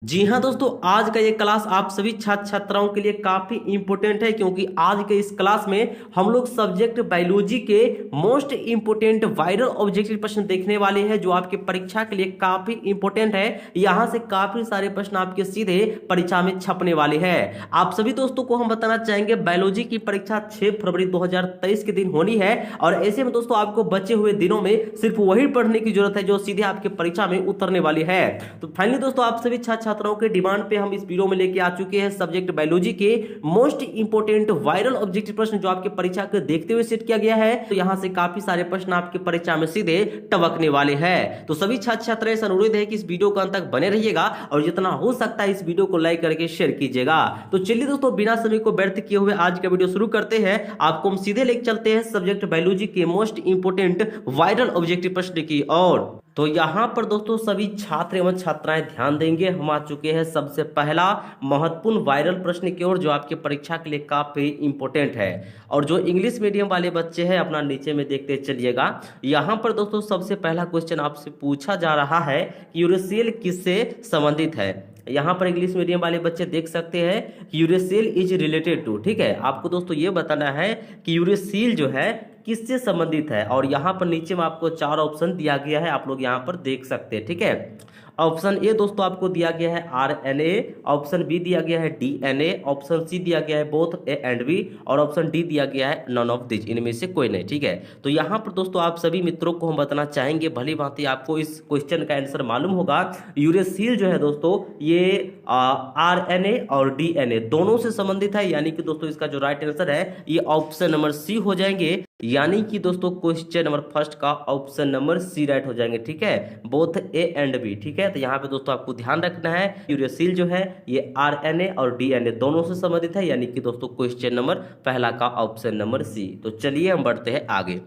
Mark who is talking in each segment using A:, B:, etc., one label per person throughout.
A: जी हाँ दोस्तों, आज का ये क्लास आप सभी छात्र छात्राओं के लिए काफी इंपॉर्टेंट है क्योंकि आज के इस क्लास में हम लोग सब्जेक्ट बायोलॉजी के मोस्ट इंपॉर्टेंट वायरल ऑब्जेक्टिव प्रश्न देखने वाले हैं जो आपके परीक्षा के लिए काफी इंपॉर्टेंट है। यहाँ से काफी सारे प्रश्न आपके सीधे परीक्षा में छपने वाले हैं। आप सभी दोस्तों को हम बताना चाहेंगे बायोलॉजी की परीक्षा 6 फरवरी 2023 के दिन होनी है और ऐसे में दोस्तों आपको बचे हुए दिनों में सिर्फ वही पढ़ने की जरूरत है जो सीधे आपके परीक्षा में उतरने वाली है। तो फाइनली दोस्तों आप सभी छात्र छात्राओं के डिमांड पे हम इस वीडियो में लेके आ चुके हैं सब्जेक्ट बायोलॉजी के मोस्ट इंपोर्टेंट वायरल ऑब्जेक्टिव प्रश्न जो आपके परीक्षा को देखते हुए सेट किया गया है। तो यहां से काफी सारे प्रश्न आपके परीक्षा में सीधे टपकने वाले हैं। तो सभी छात्र छात्राएं से अनुरोध है कि इस वीडियो को अंत तक बने रहिएगा और जितना हो सकता है इस वीडियो को लाइक करके शेयर कीजिएगा। तो चलिए दोस्तों बिना समय को व्यर्थ किए हुए आज का वीडियो शुरू करते हैं। आपको हम सीधे लेके चलते हैं सब्जेक्ट बायोलॉजी के मोस्ट इंपोर्टेंट वायरल ऑब्जेक्टिव प्रश्न की ओर। तो यहां पर दोस्तों सभी छात्र एवं छात्राएं ध्यान देंगे। हम आ चुके हैं सबसे पहला महत्वपूर्ण वायरल प्रश्न की ओर जो आपके परीक्षा के लिए काफी इंपॉर्टेंट है। और जो इंग्लिश मीडियम वाले बच्चे हैं अपना नीचे में देखते चलिएगा। यहां पर दोस्तों सबसे पहला क्वेश्चन आपसे पूछा जा रहा है कि यूरेसिल किससे संबंधित है। यहाँ पर इंग्लिश मीडियम वाले बच्चे देख सकते हैं कि यूरेसिल इज रिलेटेड टू, ठीक है। आपको दोस्तों ये बताना है कि यूरेसिल जो है किससे संबंधित है और यहाँ पर नीचे में आपको 4 ऑप्शन दिया गया है, आप लोग यहाँ पर देख सकते हैं, ठीक है। ऑप्शन ए दोस्तों आपको दिया गया है आरएनए, ऑप्शन बी दिया गया है डीएनए, ऑप्शन सी दिया गया है बोथ ए एंड बी और ऑप्शन डी दिया गया है नॉन ऑफ दिस, इनमें से कोई नहीं, ठीक है। तो यहाँ पर दोस्तों आप सभी मित्रों को हम बताना चाहेंगे, भली भांति आपको इस क्वेश्चन का आंसर मालूम होगा। यूरेसिल जो है दोस्तों ये आरएनए और डीएनए दोनों से संबंधित है, यानी कि दोस्तों इसका जो राइट आंसर है ये ऑप्शन नंबर सी हो जाएंगे। यानी कि दोस्तों क्वेश्चन नंबर फर्स्ट का ऑप्शन नंबर सी राइट हो जाएंगे, ठीक है, बोथ ए एंड बी, ठीक है। तो यहाँ पे दोस्तों आपको ध्यान रखना है यूरेसिल जो है ये आरएनए और डीएनए दोनों से संबंधित है, यानी कि दोस्तों क्वेश्चन नंबर पहला का ऑप्शन नंबर सी। तो चलिए हम बढ़ते हैं आगे।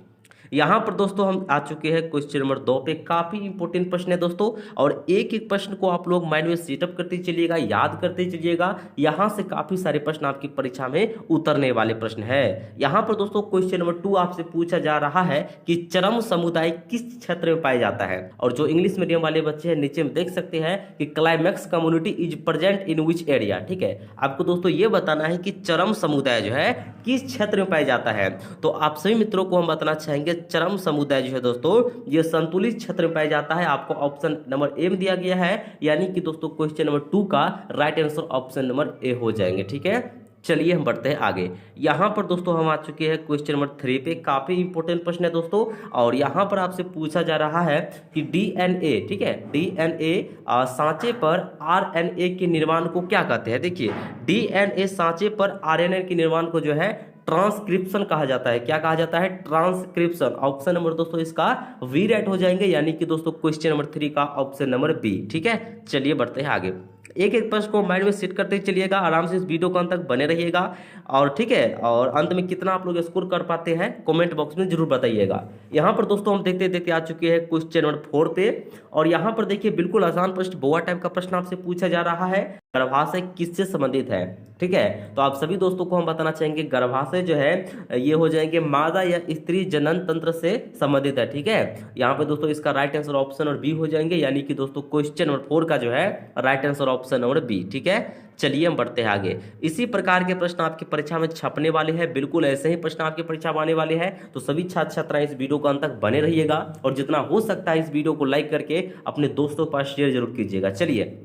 A: यहाँ पर दोस्तों हम आ चुके हैं क्वेश्चन नंबर 2 पे। काफी इंपॉर्टेंट प्रश्न है दोस्तों और एक एक प्रश्न को आप लोग माइंड में सेटअप करते चलिएगा, याद करते चलिएगा। यहाँ से काफी सारे प्रश्न आपकी परीक्षा में उतरने वाले प्रश्न है। यहाँ पर दोस्तों क्वेश्चन नंबर 2 आपसे पूछा जा रहा है कि चरम समुदाय किस क्षेत्र में पाया जाता है। और जो इंग्लिश मीडियम वाले बच्चे हैं नीचे में देख सकते हैं कि climax community is present in which area, ठीक है। आपको दोस्तों ये बताना है कि चरम समुदाय जो है किस क्षेत्र में पाया जाता है। तो आप सभी मित्रों को हम बताना चाहेंगे चरम समुदाय जो है दोस्तों ये संतुलित क्षेत्र में पाया जाता है। आपको ऑप्शन नंबर ए में दिया गया है, यानी कि दोस्तों क्वेश्चन नंबर 2 का right answer option number A हो जाएंगे, ठीक है। चलिए हम बढ़ते हैं आगे। यहां पर दोस्तों हम आ चुके हैं क्वेश्चन नंबर 3 पे। काफी इंपॉर्टेंट प्रश्न है दोस्तों और यहां पर आपसे पूछा जा रहा है कि डीएनए, ठीक है, डीएनए सांचे पर आरएनए के निर्माण को क्या कहते हैं। देखिए डीएनए सांचे पर आरएनए के निर्माण को जो है ट्रांसक्रिप्शन कहा जाता है। क्या कहा जाता है? ट्रांसक्रिप्शन। ऑप्शन नंबर दोस्तों इसका वी राइट हो जाएंगे, यानी कि दोस्तों क्वेश्चन नंबर 3 का ऑप्शन नंबर बी, ठीक है। चलिए बढ़ते हैं आगे। एक एक प्रश्न को माइंड में सेट करते चलिएगा, आराम से इस वीडियो को अंत तक बने रहिएगा और ठीक है। और अंत में कितना आप लोग स्कोर कर पाते हैं कमेंट बॉक्स में जरूर बताइएगा। यहाँ पर दोस्तों हम देखते देखते आ चुके हैं क्वेश्चन नंबर 4 पे और यहाँ पर देखिए बिल्कुल आसान प्रश्न, बोआ टाइप का प्रश्न आपसे पूछा जा रहा है। गर्भाशय किससे संबंधित है, ठीक है। तो आप सभी दोस्तों को हम बताना चाहेंगे गर्भाशय जो है ये हो जाएंगे मादा या स्त्री जनन तंत्र से संबंधित है, ठीक है। यहाँ पे दोस्तों इसका राइट आंसर ऑप्शन और बी हो जाएंगे, यानी कि दोस्तों क्वेश्चन नंबर 4 का जो है right answer option number B, ठीक है। चलिए हम बढ़ते हैं आगे। इसी प्रकार के प्रश्न आपकी परीक्षा में छपने वाले हैं, बिल्कुल ऐसे ही प्रश्न आपकी परीक्षा में आने वाले हैं। तो सभी छात्र छात्राएं इस वीडियो को अंत तक बने रहिएगा और जितना हो सकता है इस वीडियो को लाइक करके अपने दोस्तों के पास शेयर जरूर कीजिएगा। चलिए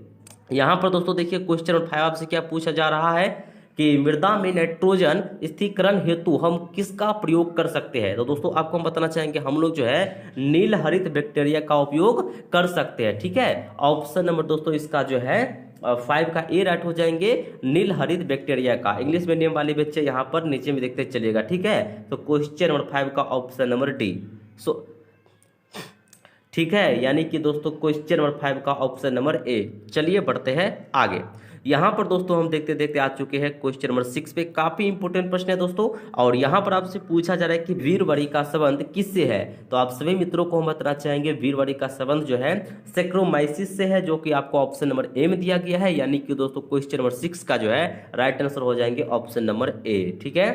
A: यहाँ पर दोस्तों देखिए क्वेश्चन नंबर 5 आपसे क्या पूछा जा रहा है कि मृदा में नाइट्रोजन स्थिरीकरण हेतु हम किसका प्रयोग कर सकते हैं। तो दोस्तों आपको हम बताना चाहेंगे हम लोग जो है नील हरित बैक्टीरिया का उपयोग कर सकते हैं, ठीक है। ऑप्शन नंबर दोस्तों इसका जो है 5 का ए राइट हो जाएंगे, नील हरित बैक्टीरिया का। इंग्लिश मीडियम वाले बच्चे यहाँ पर नीचे में देखते चलिएगा, ठीक है। तो क्वेश्चन नंबर 5 का ऑप्शन नंबर डी, ठीक है, यानी कि दोस्तों क्वेश्चन नंबर 5 का ऑप्शन नंबर ए। चलिए बढ़ते हैं आगे। यहां पर दोस्तों हम देखते देखते आ चुके हैं क्वेश्चन नंबर 6 पे। काफी इंपॉर्टेंट प्रश्न है दोस्तों और यहां पर आपसे पूछा जा रहा है कि वीरवरी का संबंध किससे है। तो आप सभी मित्रों को हम बताना चाहेंगे वीरवरी का संबंध जो है सेक्रोमाइसिस से है, जो कि आपको ऑप्शन नंबर ए में दिया गया है, यानी कि दोस्तों क्वेश्चन नंबर 6 का जो है राइट आंसर हो जाएंगे ऑप्शन नंबर ए, ठीक है।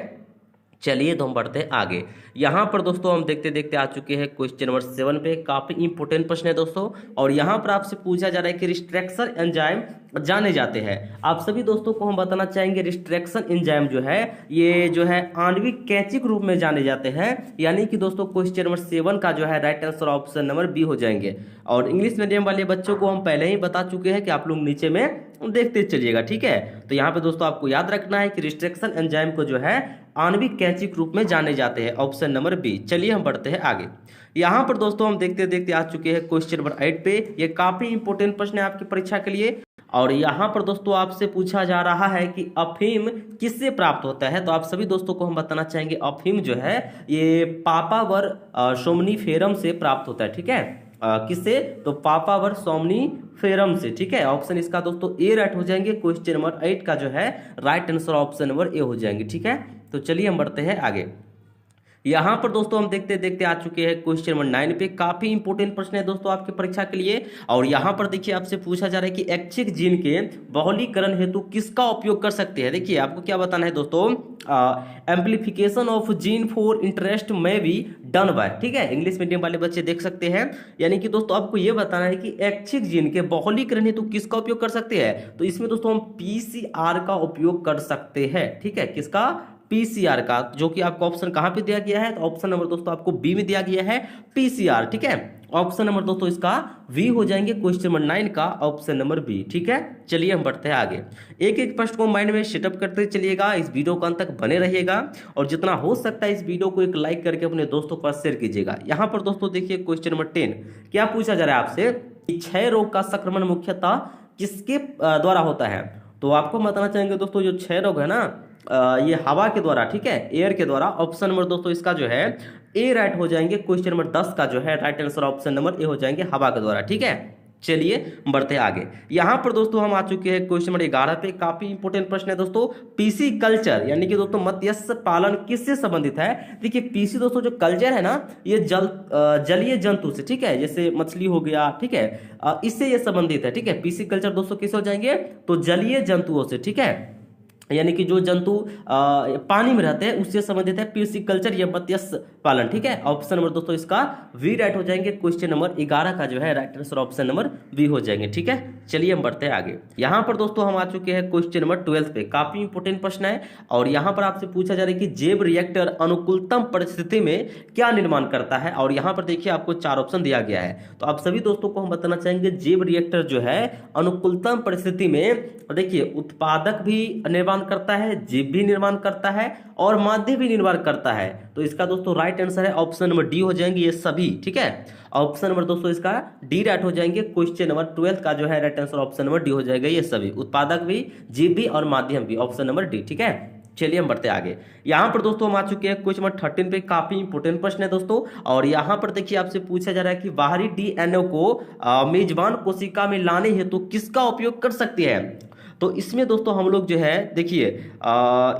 A: चलिए तो हम बढ़ते हैं आगे। यहाँ पर दोस्तों हम देखते देखते आ चुके हैं क्वेश्चन नंबर 7 पे। काफी इंपोर्टेंट प्रश्न है दोस्तों, और यहाँ पर आपसे पूछा जा रहा है कि रिस्ट्रक्शन एंजाइम जाने जाते हैं। आप सभी दोस्तों को हम बताना चाहेंगे रिस्ट्रक्शन एंजाइम जो है ये जो है आणविक कैंची के रूप में जाने जाते हैं। यानी कि दोस्तों क्वेश्चन नंबर 7 का जो है right answer option number B हो जाएंगे। और इंग्लिश मीडियम वाले बच्चों को हम पहले ही बता चुके हैं कि आप लोग नीचे में देखते चलिएगा, ठीक है। तो यहाँ पे दोस्तों आपको याद रखना है कि रिस्ट्रक्शन एंजाइम को जो है आणविक कैंची के रूप में जाने जाते हैं, ऑप्शन नंबर बी। चलिए हम बढ़ते हैं आगे। यहाँ पर दोस्तों हम देखते देखते आ चुके हैं क्वेश्चन नंबर 8 पे। ये काफी इंपोर्टेंट प्रश्न है आपकी परीक्षा के लिए। और यहाँ पर दोस्तों आपसे पूछा जा रहा है कि अफीम किससे प्राप्त होता है। तो आप सभी दोस्तों को हम बताना चाहेंगे अफीम जो है ये पापावर सोमनीफेरम से प्राप्त होता है, ठीक है। किससे? तो पापावर सोमनीफेरम से, ठीक है। ऑप्शन इसका दोस्तों ए राइट हो जाएंगे। क्वेश्चन नंबर 8 का जो है right answer option number A हो जाएंगे, ठीक है। तो चलिए हम बढ़ते हैं आगे। यहाँ पर दोस्तों हम देखते देखते आ चुके हैं क्वेश्चन नंबर 9 पे। काफी इंपोर्टेंट प्रश्न है दोस्तों आपकी परीक्षा के लिए। और यहाँ पर देखिए आपसे पूछा जा रहा है कि ऐच्छिक जीन के बहुलीकरण हेतु किसका उपयोग कर सकते हैं। देखिए आपको क्या बताना है दोस्तों, amplification of gene for interest में बी डन बाय, ठीक है। इंग्लिश मीडियम वाले बच्चे देख सकते हैं। यानी कि दोस्तों आपको यह बताना है कि ऐच्छिक जीन के बहुलीकरण हेतु किसका उपयोग कर सकते हैं। तो इसमें दोस्तों हम पीसीआर का उपयोग कर सकते हैं, ठीक है। किसका? पीसीआर का, जो कि आपको ऑप्शन कहां पे दिया गया है। तो ऑप्शन नंबर दोस्तों आपको बी में दिया गया है, पीसीआर, ठीक है। ऑप्शन नंबर दोस्तों इसका वी हो जाएंगे, क्वेश्चन नंबर 9 का ऑप्शन नंबर बी, ठीक है। चलिए हम बढ़ते हैं आगे। एक एक प्रश्न को माइंड में सेटअप करते चलिएगा, इस वीडियो को अंत तक बने रहिएगा। और जितना हो सकता है इस वीडियो को एक लाइक करके अपने दोस्तों के पास शेयर कीजिएगा। यहाँ पर दोस्तों देखिए क्वेश्चन नंबर 10 क्या पूछा जा रहा है आपसे कि क्षय रोग का संक्रमण मुख्यतः किसके द्वारा होता है। तो आपको बताना चाहेंगे दोस्तों जो क्षय रोग है ना ये हवा के द्वारा, ठीक है, एयर के द्वारा। ऑप्शन नंबर दोस्तों इसका जो है ए राइट हो जाएंगे। क्वेश्चन नंबर 10 का जो है right answer option number A हो जाएंगे, हवा के द्वारा, ठीक है। चलिए बढ़ते हैं आगे। यहां पर दोस्तों हम आ चुके हैं क्वेश्चन नंबर 11 पे। काफी इंपोर्टेंट प्रश्न है दोस्तों। पीसी कल्चर यानी कि दोस्तों मत्स्य पालन किससे संबंधित है। देखिए पीसी दोस्तों जो कल्चर है ना ये जलीय जंतु से, ठीक है, जैसे मछली हो गया, ठीक है, इससे ये संबंधित है, ठीक है। पीसी कल्चर दोस्तों किससे हो जाएंगे, तो जलीय जंतुओं से, ठीक है। यानी कि जो जंतु पानी में रहते हैं उससे संबंधित है पिस्सीकल्चर या मत्स्य पालन, ठीक है। ऑप्शन नंबर दोस्तों इसका वी राइट हो जाएंगे। क्वेश्चन नंबर 11 का जो है right answer option number B हो जाएंगे, ठीक है। चलिए हम बढ़ते हैं आगे। यहाँ पर दोस्तों हम आ चुके हैं क्वेश्चन नंबर 12 पे। काफी इंपोर्टेंट प्रश्न है। और यहाँ पर आपसे पूछा जा रहा है कि जैव रिएक्टर अनुकूलतम परिस्थिति में क्या निर्माण करता है। और यहाँ पर देखिए आपको 4 ऑप्शन दिया गया है। तो आप सभी दोस्तों को हम बताना चाहेंगे जैव रिएक्टर जो है अनुकूलतम परिस्थिति में देखिए उत्पादक भी निर्माण करता है, जीव भी निर्माण करता है और माध्य भी निर्माण करता है। तो इसका दोस्तों राइट आंसर है ऑप्शन नंबर डी हो जाएंगे ये सभी, ठीक है। ऑप्शन नंबर दोस्तों इसका डी राइट हो जाएंगे। क्वेश्चन नंबर 12 का जो है right answer option number D हो जाएगा ये सभी, उत्पादक भी, जीव भी और माध्यम भी, ऑप्शन नंबर डी, ठीक है। चलिए हम बढ़ते आगे। यहां पर दोस्तों हम आ चुके हैं क्वेश्चन नंबर 13 पे। काफी इंपोर्टेंट प्रश्न है दोस्तों। और यहां पर देखिए आपसे पूछा जा रहा है कि बाहरी डीएनए को मेजबान कोशिका में लाने हेतु किसका उपयोग कर सकते हैं। तो इसमें दोस्तों हम लोग जो है देखिए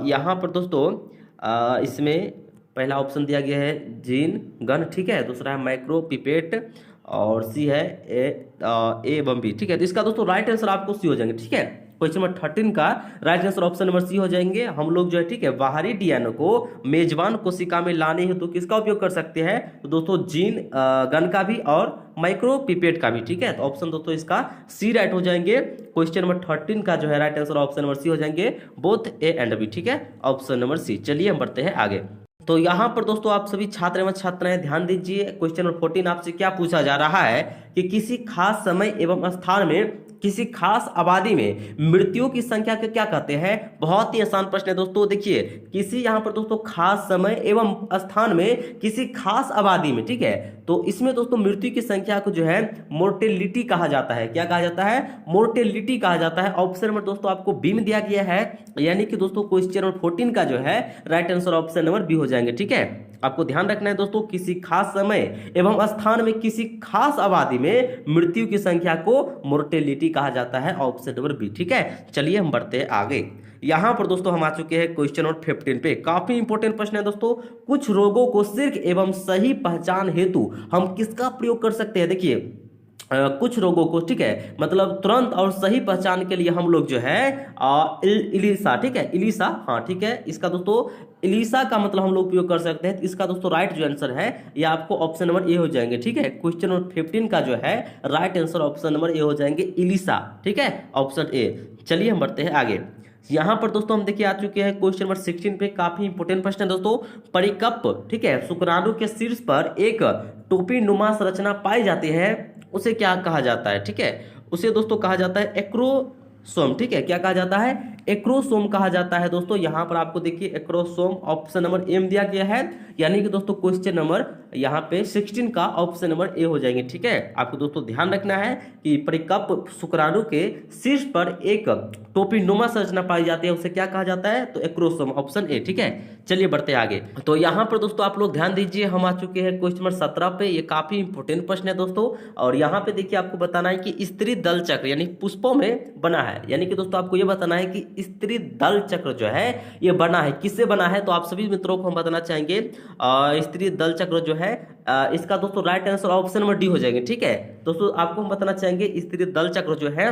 A: यहाँ पर दोस्तों इसमें पहला ऑप्शन दिया गया है जीन गन, ठीक है। दूसरा है माइक्रो पिपेट और सी है ए एवं बी, ठीक है। तो इसका दोस्तों राइट आंसर आपको सी हो जाएंगे, ठीक है। क्वेश्चन नंबर 13 का right answer option number C हो जाएंगे। हम लोग जो है ठीक है बाहरी डीएनए को मेजबान कोशिका में लाने हेतु किसका उपयोग कर सकते हैं। तो दोस्तों जीन गन का भी और माइक्रो पिपेट का भी, ठीक है। तो ऑप्शन दोस्तों इसका सी राइट हो जाएंगे। क्वेश्चन नंबर 13 का जो है right answer option number C हो जाएंगे, बोथ ए एंड बी, ठीक है, ऑप्शन नंबर सी। चलिए हम बढ़ते हैं आगे। तो यहाँ पर दोस्तों आप सभी छात्र एवं छात्राएं ध्यान दीजिए। क्वेश्चन नंबर 14 आपसे क्या पूछा जा रहा है कि किसी खास समय एवं स्थान में किसी खास आबादी में मृत्युओं की संख्या को क्या कहते हैं। बहुत ही आसान प्रश्न है दोस्तों। देखिए किसी यहाँ पर दोस्तों खास समय एवं स्थान में किसी खास आबादी में, ठीक है, तो इसमें दोस्तों मृत्यु की संख्या को जो है मोर्टेलिटी कहा जाता है। क्या कहा जाता है, मोर्टेलिटी कहा जाता है। ऑप्शन नंबर दोस्तों आपको बी में दिया गया है। यानी कि दोस्तों क्वेश्चन नंबर 14 का जो है right answer option number B हो जाएंगे, ठीक है। आपको ध्यान रखना है दोस्तों किसी खास समय एवं स्थान में किसी खास आबादी में मृत्यु की संख्या को मोर्टेलिटी कहा जाता है, ऑप्शन नंबर बी, ठीक है। चलिए हम बढ़ते हैं आगे। यहां पर दोस्तों हम आ चुके हैं क्वेश्चन नंबर 15 पे। काफी इंपॉर्टेंट प्रश्न है दोस्तों। कुछ रोगों को शीघ्र एवं सही पहचान हेतु हम किसका प्रयोग कर सकते हैं। देखिए कुछ रोगों को, ठीक है, मतलब तुरंत और सही पहचान के लिए हम लोग जो है इलीसा, ठीक है, इलीसा, हाँ ठीक है, इसका दोस्तों इलीसा का मतलब हम लोग उपयोग कर सकते हैं। तो इसका दोस्तों राइट जो आंसर है ये आपको ऑप्शन नंबर ए हो जाएंगे, ठीक है। क्वेश्चन नंबर 15 का जो है right answer option number A हो जाएंगे, इलीसा, ठीक है, ऑप्शन ए। चलिए हम बढ़ते हैं आगे। यहाँ पर दोस्तों हम देखिए आ चुके हैं क्वेश्चन नंबर 16 पे, काफी इंपोर्टेंट प्रश्न है दोस्तों। परिकप, ठीक है, शुक्राणु के शीर्ष पर एक टोपी नुमा संरचना पाई जाती है, उसे क्या कहा जाता है, ठीक है, उसे दोस्तों कहा जाता है एक्रोसोम, ठीक है, क्या कहा जाता है, एक्रोसोम कहा जाता है दोस्तों। यहां पर आपको देखिए एक्रोसोम ऑप्शन नंबर एम दिया गया है, यानी कि दोस्तों क्वेश्चन नंबर यहाँ पे 16 का ऑप्शन नंबर ए हो जाएंगे, ठीक है। आपको दोस्तों ध्यान रखना है कि परिकप शुक्राणु के शीर्ष पर एक टोपी नुमा संरचना पाई जाती है, उसे क्या कहा जाता है, तो एक्रोसोम, ऑप्शन ए, ठीक है। चलिए बढ़ते आगे। तो यहाँ पर दोस्तों आप लोग ध्यान दीजिए, हम आ चुके हैं क्वेश्चन नंबर 17 पे। ये काफी इंपोर्टेंट प्रश्न है दोस्तों, और यहाँ पे देखिए आपको बताना है कि स्त्री दल चक्र यानी पुष्पों में बना है, यानी कि दोस्तों आपको ये बताना है कि स्त्री दल चक्र जो है ये बना है, किससे बना है, तो आप सभी मित्रों को हम बताना चाहेंगे स्त्री दल चक्र जो है इसका दोस्तों right answer option number D हो जाएंगे, ठीक है। दोस्तों आपको हम बताना चाहेंगे स्त्री दल चक्र जो है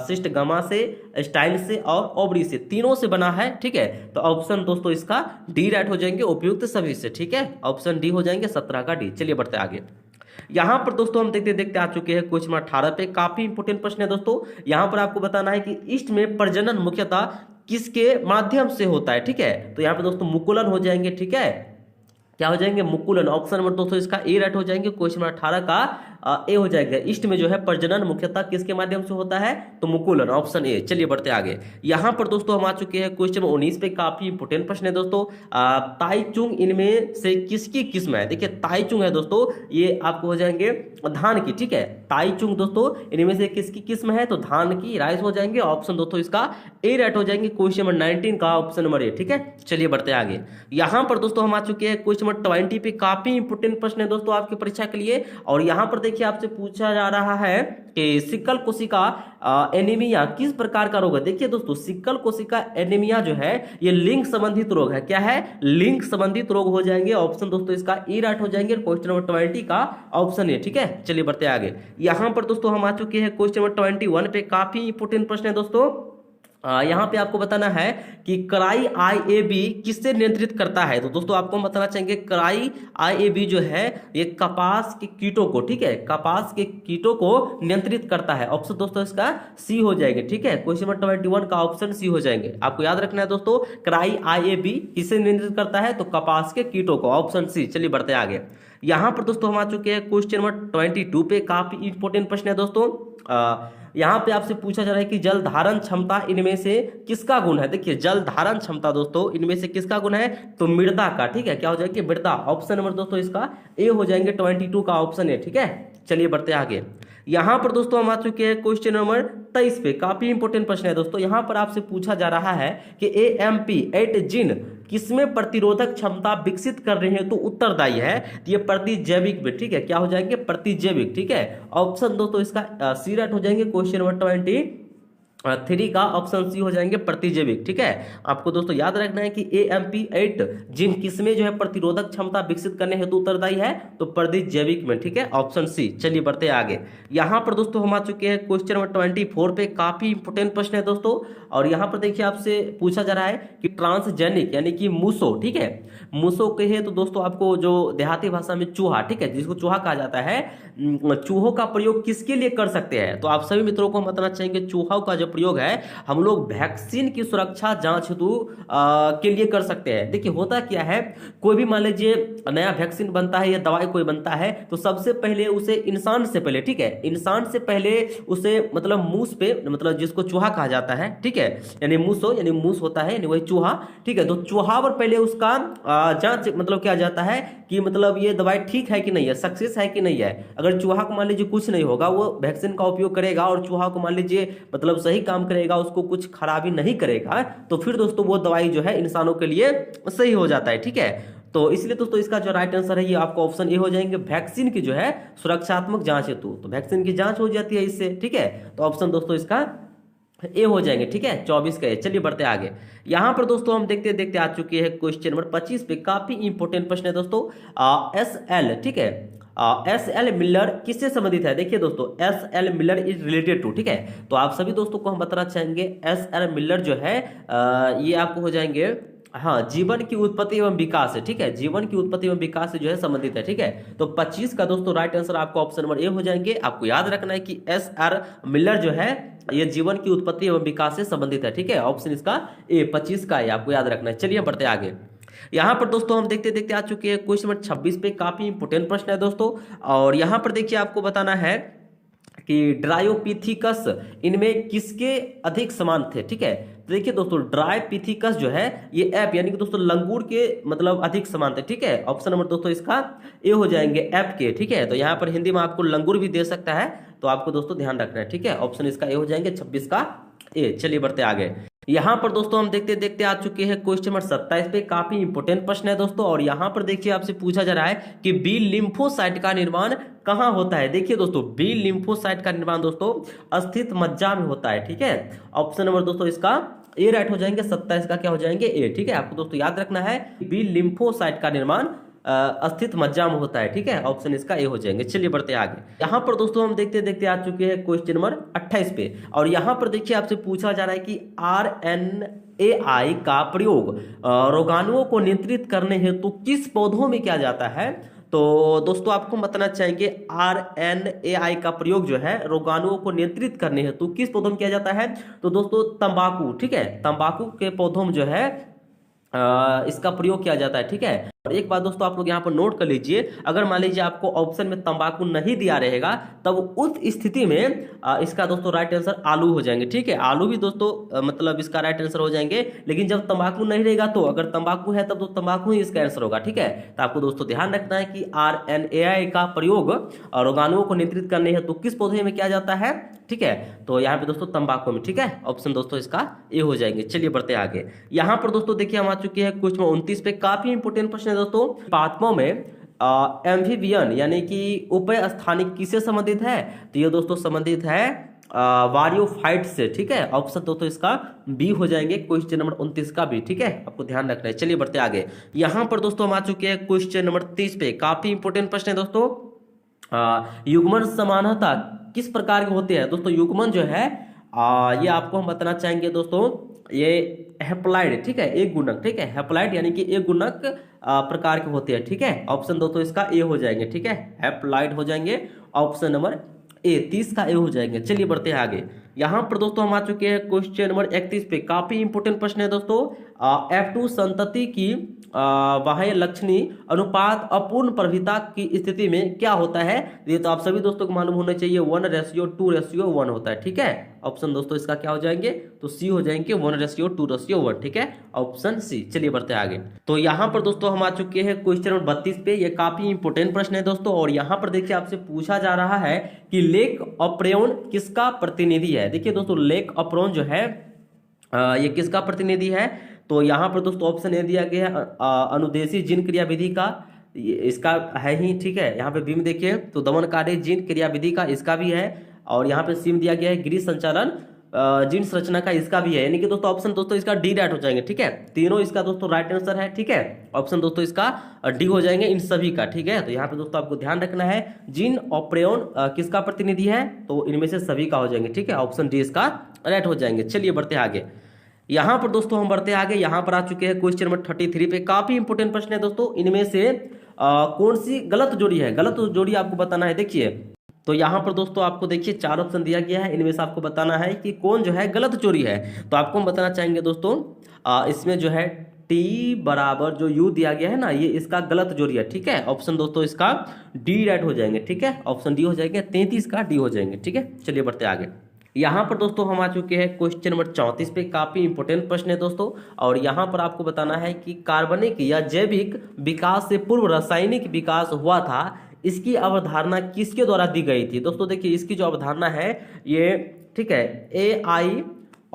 A: सिस्ट गामा से, स्टाइल से और ओवरी से, तीनों से बना है, ठीक है। तो ऑप्शन दोस्तों इसका डी राइट हो जाएंगे, उपयुक्त सभी से, ठीक है, ऑप्शन डी हो जाएंगे 17 का डी। चलिए बढ़ते आगे। यहां पर दोस्तों हम देखते देखते आ चुके हैं क्वेश्चन 18 पे, काफी इंपोर्टेंट प्रश्न है दोस्तों। यहां पर आपको बताना है कि ईस्ट में प्रजनन मुख्यतः किसके माध्यम से होता है, ठीक है। तो यहाँ पे दोस्तों मुकुलन हो जाएंगे, ठीक है, क्या हो जाएंगे, मुकुलन, ऑप्शन नंबर दोस्तों इसका ए राइट हो जाएंगे, क्वेश्चन नंबर 18 का ए हो जाएगा। ईस्ट में जो है प्रजनन मुख्यतः किसके माध्यम से होता है, तो मुकुलन, ऑप्शन ए। चलिए बढ़ते आगे। यहां पर दोस्तों हम आ चुके हैं क्वेश्चन 19 पे, काफी इंपोर्टेंट प्रश्न है दोस्तों। ताइचुंग इनमें से किसकी किस्म है, देखिए ताइचुंग है दोस्तों, ये आपको हो जाएंगे धान की, ठीक है, ताइचुंग दोस्तों इनमें से किसकी किस्म है, तो धान की, राइस हो जाएंगे, ऑप्शन दोस्तों इसका ए राइट हो जाएंगे, क्वेश्चन नंबर 19 का ऑप्शन नंबर ए, ठीक है। चलिए बढ़ते आगे। यहां पर दोस्तों हम आ चुके हैं क्वेश्चन नंबर 20 पे, काफी इंपोर्टेंट प्रश्न है दोस्तों आपकी परीक्षा के लिए। और यहां पर देखिए आपसे पूछा जा रहा है कि सिकल कोशिका एनीमिया किस प्रकार का रोग है। देखिए दोस्तों सिकल कोशिका एनीमिया जो है ये लिंग संबंधित रोग है, क्या है, लिंग संबंधित रोग हो जाएंगे, ऑप्शन दोस्तों इसका ई राइट हो जाएंगे, क्वेश्चन नंबर 20 का ऑप्शन है, ठीक है। चलिए बढ़ते आगे। यहां पर दोस्तों हम आ चुके हैं क्वेश्चन नंबर 21 पे, काफी इंपोर्टेंट प्रश्न है दोस्तों। यहाँ पे आपको बताना है कि क्राई आईएबी किससे नियंत्रित करता है, तो दोस्तों आपको हम बताना चाहेंगे क्राई आईएबी जो है ये कपास के कीटों को, ठीक है, कपास के कीटों को नियंत्रित करता है, ऑप्शन दोस्तों इसका सी हो जाएंगे, ठीक है, क्वेश्चन नंबर 21 का ऑप्शन सी हो जाएंगे। आपको याद रखना है दोस्तों क्राई आईएबी किससे नियंत्रित करता है, तो कपास के कीटों को, ऑप्शन सी। चलिए बढ़ते आगे। यहां पर दोस्तों हम आ चुके हैं क्वेश्चन नंबर 22 पे, काफी इंपोर्टेंट प्रश्न है दोस्तों। यहां पे आपसे पूछा जा रहा है कि जल धारण क्षमता इनमें से किसका गुण है। देखिए जल धारण क्षमता दोस्तों इनमें से किसका गुण है, तो मृदा का, ठीक है, क्या हो जाएगी, मृदा, ऑप्शन नंबर दोस्तों इसका ए हो जाएंगे, 22 का ऑप्शन है, ठीक है। चलिए बढ़ते आगे। यहां पर दोस्तों हम आ चुके हैं क्वेश्चन नंबर 23 पे, काफी इंपोर्टेंट प्रश्न है दोस्तों। यहां पर आपसे पूछा जा रहा है कि AMP8 जीन किसमें प्रतिरोधक क्षमता विकसित कर रहे हैं, तो उत्तरदायी है, ये प्रतिजैविक में, ठीक है, क्या हो जाएंगे, प्रतिजैविक, ठीक है, ऑप्शन दोस्तों इसका सी राइट हो जाएंगे, क्वेश्चन नंबर 23 का ऑप्शन सी हो जाएंगे, प्रतिजैविक, ठीक है। आपको दोस्तों याद रखना है कि AMP8 जिन किसमें जो है प्रतिरोधक क्षमता विकसित करने हेतु उत्तरदायी है, तो प्रतिजैविक में, ठीक है, ऑप्शन सी। चलिए बढ़ते आगे। यहां पर दोस्तों हम आ चुके हैं क्वेश्चन नंबर 24 पे, काफी इंपोर्टेंट प्रश्न है दोस्तों। और यहां पर देखिए आपसे पूछा जा रहा है कि ट्रांसजेनिक यानी कि मूसो, ठीक है, मूसो कहे तो दोस्तों आपको जो देहाती भाषा में चूहा, ठीक है, जिसको चूहा कहा जाता है, चूहों का प्रयोग किसके लिए कर सकते हैं, तो आप सभी मित्रों को हम बताना चाहेंगे चूहों का जो प्रयोग है हम लोग वैक्सीन की सुरक्षा जांच हेतु के लिए कर सकते हैं। देखिए होता क्या है, कोई भी मान लीजिए नया वैक्सीन बनता है या दवाई कोई बनता है, तो सबसे पहले उसे इंसान से पहले, ठीक है, इंसान से पहले उसे मतलब मूस पे, मतलब जिसको चूहा कहा जाता है, ठीक है, यानी मूसो यानी मूस होता है यानी वही चूहा, ठीक है, तो चूहा पर पहले उसका जांच मतलब किया जाता है कि मतलब ये दवाई ठीक है कि नहीं है, सक्सेस है कि नहीं है। अगर चूहा को मान लीजिए कुछ नहीं होगा, वो वैक्सीन का उपयोग करेगा और चूहा को मान लीजिए मतलब सही काम करेगा, उसको कुछ खराबी नहीं करेगा, तो फिर दोस्तों वो दवाई जो है इंसानों के लिए सही हो जाता है, ठीक है। तो इसलिए दोस्तों इसका जो राइट आंसर है ये आपको ऑप्शन ए हो जाएंगे, वैक्सीन की जो है सुरक्षात्मक जांच हेतु, तो वैक्सीन की जांच हो जाती है इससे, ठीक है, तो ऑप्शन दोस्तों इसका ए हो जाएंगे, ठीक है, 24 का ए। चलिए बढ़ते आगे। यहां पर दोस्तों हम देखते देखते आ चुके हैं क्वेश्चन नंबर 25 पे। काफी इंपॉर्टेंट प्रश्न है दोस्तों। एस एल, ठीक है, एस एल मिलर किससे संबंधित है? देखिए दोस्तों, S L Miller is related to, ठीक है, तो आप सभी दोस्तों को हम बताना चाहेंगे एस एल मिलर जो है ये आपको हो जाएंगे, हाँ, जीवन की उत्पत्ति एवं विकास है, ठीक है, जीवन की उत्पत्ति एवं विकास से जो है संबंधित है, ठीक है। तो 25 का दोस्तों राइट आंसर आपको ऑप्शन नंबर ए हो जाएंगे। आपको याद रखना है कि एस आर मिलर जो है ये जीवन की उत्पत्ति एवं विकास से संबंधित है, ठीक है। ऑप्शन इसका ए 25 का है, आपको याद रखना है। चलिए बढ़ते आगे। यहाँ पर दोस्तों हम देखते देखते आ चुके हैं क्वेश्चन नंबर 26 पे। काफी इंपोर्टेंट प्रश्न है दोस्तों, और यहाँ पर देखिए आपको बताना है कि ड्रायोपिथिकस इनमें किसके अधिक समान थे, ठीक है। तो देखिए दोस्तों, ड्रायोपिथिकस जो है ये एप यानी कि दोस्तों लंगूर के मतलब अधिक समान थे, ठीक है। ऑप्शन नंबर दोस्तों इसका ए हो जाएंगे, एप के, ठीक है। तो यहाँ पर हिंदी में आपको लंगूर भी दे सकता है, तो आपको दोस्तों ध्यान रखना है, ठीक है। ऑप्शन इसका ए हो जाएंगे, 26 का ए। चलिए बढ़ते आगे। यहाँ पर दोस्तों हम देखते देखते आ चुके हैं क्वेश्चन नंबर 27 पे। काफी इंपोर्टेंट प्रश्न है दोस्तों, और यहाँ पर देखिए आपसे पूछा जा रहा है कि बी लिम्फोसाइट का निर्माण कहाँ होता है? देखिए दोस्तों, बी लिम्फोसाइट का निर्माण दोस्तों अस्थित मज्जा में होता है, ठीक है। ऑप्शन नंबर दोस्तों इसका ए राइट हो जाएंगे, 27 का क्या हो जाएंगे? ए, ठीक है। आपको दोस्तों याद रखना है बी लिम्फोसाइट का निर्माण अस्थित मज्जा में होता है, ठीक है। ऑप्शन इसका ए हो जाएंगे। चलिए बढ़ते आगे। यहाँ पर दोस्तों हम देखते देखते आ चुके हैं क्वेश्चन नंबर 28 पे, और यहाँ पर देखिए आपसे पूछा जा रहा है कि RNAi का प्रयोग रोगाणुओं को नियंत्रित करने हेतु किस पौधों में किया जाता है? तो दोस्तों आपको बताना चाहेंगे RNAi का प्रयोग जो है रोगाणुओं को नियंत्रित करने हेतु किस पौधों में किया जाता है? तो दोस्तों तंबाकू, ठीक है, तंबाकू के पौधों में जो है इसका प्रयोग किया जाता है, ठीक है। और एक बात दोस्तों आप लोग यहाँ पर नोट कर लीजिए, अगर मान लीजिए आपको ऑप्शन में तंबाकू नहीं दिया रहेगा, तब उस स्थिति में इसका दोस्तों राइट आंसर आलू हो जाएंगे, ठीक है। आलू भी दोस्तों मतलब इसका राइट आंसर हो जाएंगे, लेकिन जब तंबाकू नहीं रहेगा तो अगर तंबाकू है तब तो तंबाकू ही इसका आंसर होगा, ठीक है। तो आपको दोस्तों ध्यान रखना है कि RNAi का प्रयोग रोगाणुओं को नियंत्रित करने हेतु किस पौधे में किया जाता है, ठीक है। तो यहाँ पे दोस्तों तंबाकू में, ठीक है। ऑप्शन दोस्तों इसका ए हो जाएंगे। चलिए बढ़ते आगे। यहाँ पर दोस्तों देखिए हम आ चुके हैं क्वेश्चन 29 पे। काफी इंपोर्टेंट प्रश्न है दोस्तों। पादपों में एम्फीबियन यानी कि उभय स्थानिक किससे संबंधित है? तो ये दोस्तों संबंधित है वारियोफाइट से, ठीक है। ऑप्शन दोस्तों इसका बी हो जाएंगे, क्वेश्चन नंबर 29 का बी, ठीक है। आपको ध्यान रखना है। चलिए बढ़ते आगे। यहाँ पर दोस्तों हम आ चुके हैं क्वेश्चन नंबर 30 पे। काफी इंपोर्टेंट प्रश्न है दोस्तों। युग्मन समानता किस प्रकार के होते हैं? दोस्तों युग्मन जो है ये आपको हम बताना चाहेंगे दोस्तों, ये हैप्लॉइड, ठीक है, एक गुणक, ठीक है। हैप्लॉइड यानी कि एक गुणक प्रकार के होते हैं, ठीक है। ऑप्शन दोस्तों इसका ए हो जाएंगे, ठीक है, हैप्लॉइड हो जाएंगे। ऑप्शन नंबर ए 30 का ए हो जाएंगे। चलिए बढ़ते हैं आगे। यहाँ पर दोस्तों हम आ चुके हैं क्वेश्चन नंबर 31 पे। काफी इंपोर्टेंट प्रश्न है दोस्तों। F2 संतति की बाह्य लक्षणी अनुपात अपूर्ण प्रभिता की स्थिति में क्या होता है? ये तो आप सभी दोस्तों को मालूम होना चाहिए, 1:2:1 होता है, ठीक है। ऑप्शन दोस्तों इसका क्या हो जाएंगे? तो सी हो जाएंगे, 1:2:1, ठीक है। Option C. चलिए बढ़ते आगे। तो यहाँ पर दोस्तों हम आ चुके हैं क्वेश्चन नंबर 32 पे। ये काफी इंपोर्टेंट प्रश्न है दोस्तों, और यहाँ पर देखिए आपसे पूछा जा रहा है कि लेक ऑप्रेयन किसका प्रतिनिधि है? देखिए दोस्तों, लेक ऑप्रेयन जो है ये किसका प्रतिनिधि है? तो यहाँ पर दोस्तों ऑप्शन ए दिया गया है अनुदेशी जीन क्रियाविधि का, इसका है ही, ठीक है। यहाँ पे बी में देखिए तो दमनकारी जीन क्रियाविधि का इसका भी है, और यहाँ पे सी में दिया गया है गृह संचालन जीन संरचना का, इसका भी है। यानी कि दोस्तों ऑप्शन दोस्तों इसका डी राइट हो जाएंगे, ठीक है। तीनों इसका दोस्तों राइट आंसर है, ठीक है। ऑप्शन दोस्तों इसका डी हो जाएंगे इन सभी का, ठीक है। तो यहाँ पे दोस्तों आपको ध्यान रखना है जीन ऑप्रेयन किसका प्रतिनिधि है? तो इनमें से सभी का हो जाएंगे, ठीक है। ऑप्शन डी इसका राइट हो जाएंगे। चलिए बढ़ते आगे। यहाँ पर दोस्तों हम बढ़ते आगे। यहाँ पर आ चुके हैं क्वेश्चन नंबर 33 पे। काफी इंपोर्टेंट प्रश्न है दोस्तों। इनमें से कौन सी गलत जोड़ी है? गलत जोड़ी आपको बताना है। देखिए तो यहाँ पर दोस्तों आपको देखिए 4 ऑप्शन दिया गया है, इनमें से आपको बताना है कि कौन जो है गलत जोड़ी है। तो आपको हम बताना चाहेंगे दोस्तों, इसमें जो है टी बराबर जो यू दिया गया है ना, ये इसका गलत जोड़ी है, ठीक है। ऑप्शन दोस्तों इसका डी राइट हो जाएंगे, ठीक है। ऑप्शन डी हो जाएंगे, 33 का डी हो जाएंगे, ठीक है। चलिए बढ़ते आगे। यहाँ पर दोस्तों हम आ चुके हैं क्वेश्चन नंबर 34 पे। काफी इंपोर्टेंट प्रश्न है दोस्तों, और यहाँ पर आपको बताना है कि कार्बनिक या जैविक विकास से पूर्व रासायनिक विकास हुआ था, इसकी अवधारणा किसके द्वारा दी गई थी? दोस्तों देखिए इसकी जो अवधारणा है ये, ठीक है, AI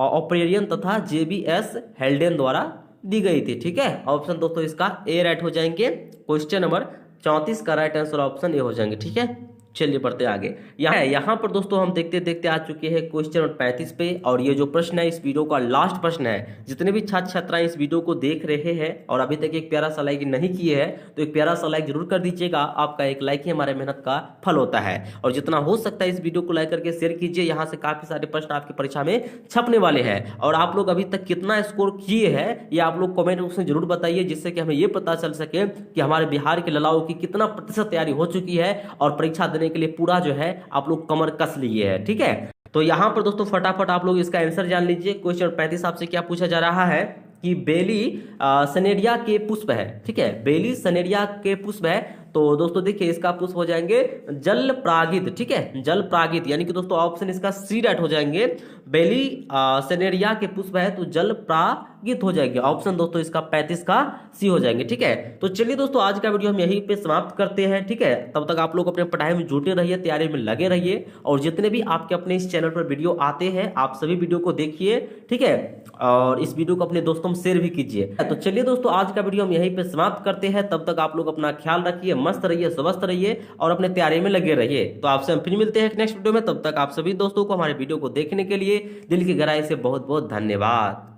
A: ऑपरेरियन तथा JBS हेल्डेन द्वारा दी गई थी, ठीक है। ऑप्शन दोस्तों इसका ए राइट हो जाएंगे। क्वेश्चन नंबर 34 का राइट आंसर ऑप्शन ए हो जाएंगे, ठीक है। चलिए बढ़ते आगे। यहाँ पर दोस्तों हम देखते देखते आ चुके हैं क्वेश्चन नंबर 35 पे, और ये जो प्रश्न है इस वीडियो का लास्ट प्रश्न है। जितने भी छात्र छात्राएं इस वीडियो को देख रहे हैं और अभी तक एक प्यारा सा लाइक नहीं किए हैं तो एक प्यारा सा लाइक जरूर कर दीजिएगा। आपका एक लाइक ही हमारे मेहनत का फल होता है, और जितना हो सकता है इस वीडियो को लाइक करके शेयर कीजिए। यहाँ से काफी सारे प्रश्न आपकी परीक्षा में छपने वाले हैं, और आप लोग अभी तक कितना स्कोर किए हैं ये आप लोग कमेंट बॉक्स में जरूर बताइए, जिससे कि हमें ये पता चल सके कि हमारे बिहार के लड़ाओं की कितना प्रतिशत तैयारी हो चुकी है और परीक्षा देने के लिए पूरा जो है आप लोग कमर कस लिए है। ठीक है, तो यहां पर दोस्तों फटाफट आप लोग इसका आंसर जान लीजिए। क्वेश्चन 35 आपसे क्या पूछा जा रहा है कि बेली सनेरिया के पुष्प है। ठीक है, बेली सनेरिया के पुष्प है, तो दोस्तों देखिए इसका पुष्प हो जाएंगे जल प्रागित। ठीक है, जल प्रागित, यानी कि दोस्तों ऑप्शन इसका सी राइट हो जाएंगे। बेली सनेरिया के पुष्प है तो जल प्रागित हो जाएंगे। ऑप्शन दोस्तों इसका 35 का सी हो जाएंगे। ठीक है, तो चलिए दोस्तों आज का वीडियो हम यहीं पे समाप्त करते हैं। ठीक है, तब तक आप लोग अपने पढ़ाई में जुटे रहिए, तैयारी में लगे रहिए, और जितने भी आपके अपने इस चैनल पर वीडियो आते हैं आप सभी वीडियो को देखिए। ठीक है, और इस वीडियो को अपने दोस्तों में शेयर भी कीजिए। तो चलिए दोस्तों आज का वीडियो हम यहीं पे समाप्त करते हैं। तब तक आप लोग अपना ख्याल रखिए, मस्त रहिए, स्वस्थ रहिए और अपने तैयारी में लगे रहिए। तो आपसे हम फिर मिलते हैं नेक्स्ट वीडियो में। तब तक आप सभी दोस्तों को हमारे वीडियो को देखने के लिए दिल की गहराई से बहुत बहुत धन्यवाद।